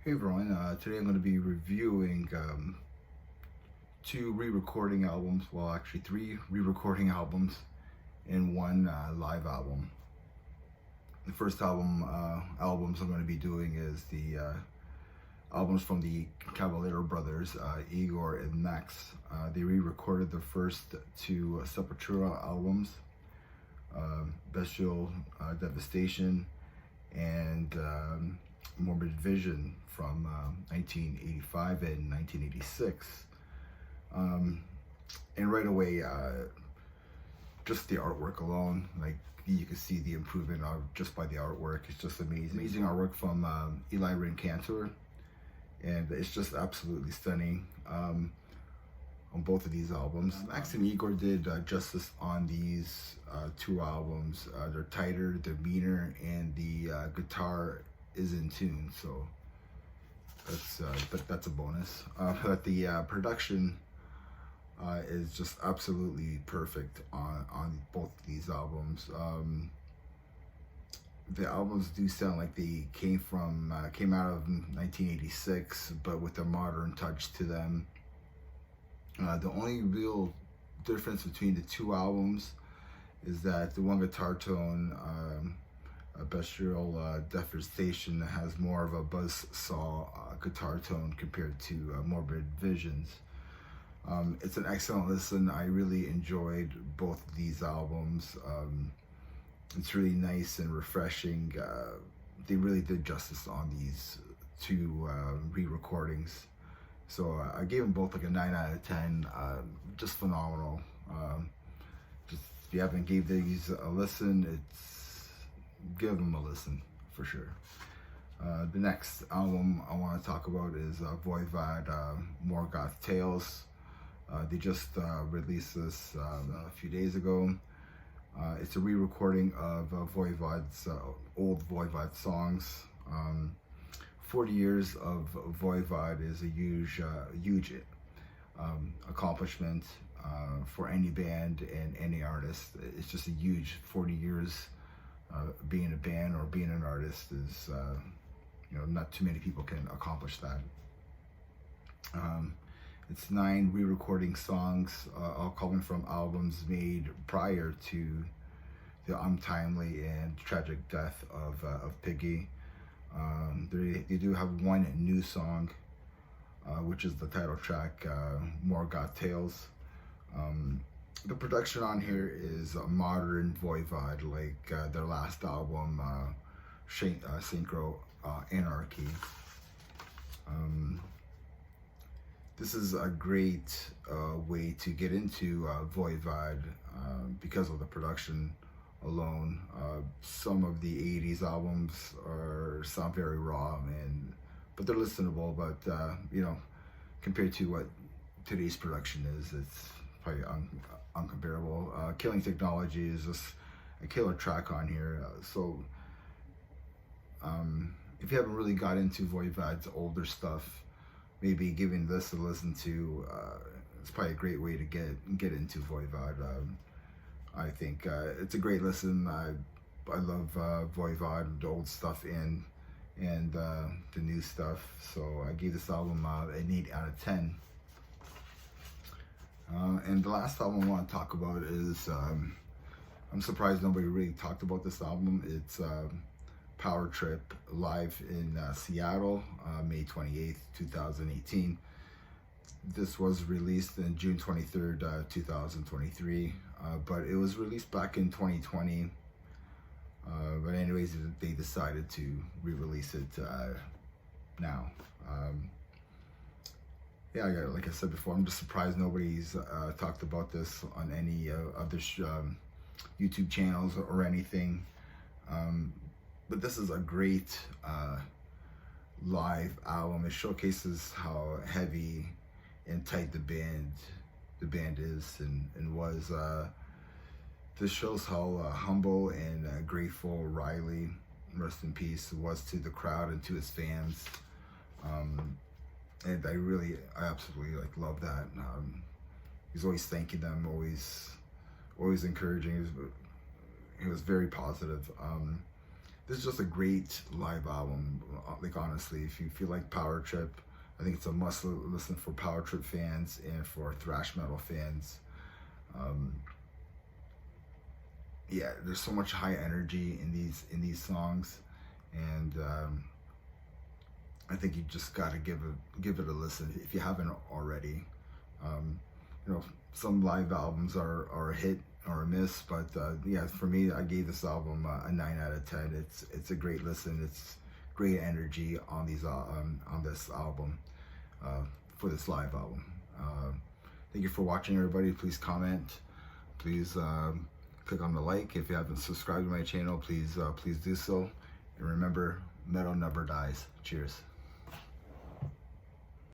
Hey everyone, today I'm going to be reviewing two re-recording albums, well actually three re-recording albums in one live album. The first albums I'm going to be doing is the albums from the Cavalera Brothers, Igor and Max. They re-recorded the first two Sepultura albums, Bestial, Devastation, and Morbid from 1985 and 1986. And right away, just the artwork alone, like you can see the improvement of just by the artwork. It's just amazing. Amazing artwork from Eli Cantor, and it's just absolutely stunning on both of these albums. Max and Igor did justice on these two albums. They're tighter, they're meaner, and the guitar is in tune, so that's a bonus. But the production is just absolutely perfect on both of these albums. The albums do sound like they came out of 1986, but with a modern touch to them. The only real difference between the two albums is that the one guitar tone, Bestial Devastation, has more of a buzzsaw guitar tone compared to Morbid Visions. It's an excellent listen. I really enjoyed both of these albums. It's really nice and refreshing. They really did justice on these two re-recordings. So I gave them both like a 9 out of 10. Just phenomenal. Just if you haven't gave these a listen, give them a listen for sure. The next album I want to talk about is Voivod, Morgoth Tales. They just released this a few days ago. It's a re-recording of Voivod's old Voivod songs. 40 years of Voivod is a huge accomplishment for any band and any artist. It's just a huge 40 years. Being a band or being an artist is, not too many people can accomplish that. It's 9 re-recording songs, all coming from albums made prior to the untimely and tragic death of Piggy. They do have one new song, which is the title track, Morgoth Tales. The production on here is a modern Voivod, like their last album, Synchro Anarchy. This is a great way to get into Voivod because of the production alone. Some of the 80s albums sound very raw, but they're listenable. But compared to what today's production is, it's probably uncomparable. Killing Technology is just a killer track on here. So if you haven't really got into Voivod's older stuff, maybe giving this a listen to, it's probably a great way to get into Voivod. I think it's a great listen. I love Voivod, the old stuff and the new stuff. So I gave this album an 8 out of 10. And the last album I want to talk about is, I'm surprised nobody really talked about this album. It's Power Trip, live in Seattle, May 28th, 2018. This was released in June 23rd, 2023, but it was released back in 2020. But anyways, they decided to re-release it now. Yeah, like I said before, I'm just surprised nobody's talked about this on any other YouTube channels or anything. But this is a great live album. It showcases how heavy and tight the band is and was. This shows how humble and grateful Riley, rest in peace, was to the crowd and to his fans. And I absolutely love that. He's always thanking them, always encouraging. He was very positive. this is just a great live album. Like honestly, if you feel like Power Trip, I think it's a must listen for Power Trip fans and for thrash metal fans. Yeah, there's so much high energy in these songs, and I think you just gotta give it a listen if you haven't already. You know, some live albums are a hit or a miss, but yeah, for me, I gave this album a 9 out of 10. It's a great listen. It's great energy on this album, for this live album. Thank you for watching, everybody. Please comment. Please click on the like. If you haven't subscribed to my channel, please do so. And remember, metal never dies. Cheers.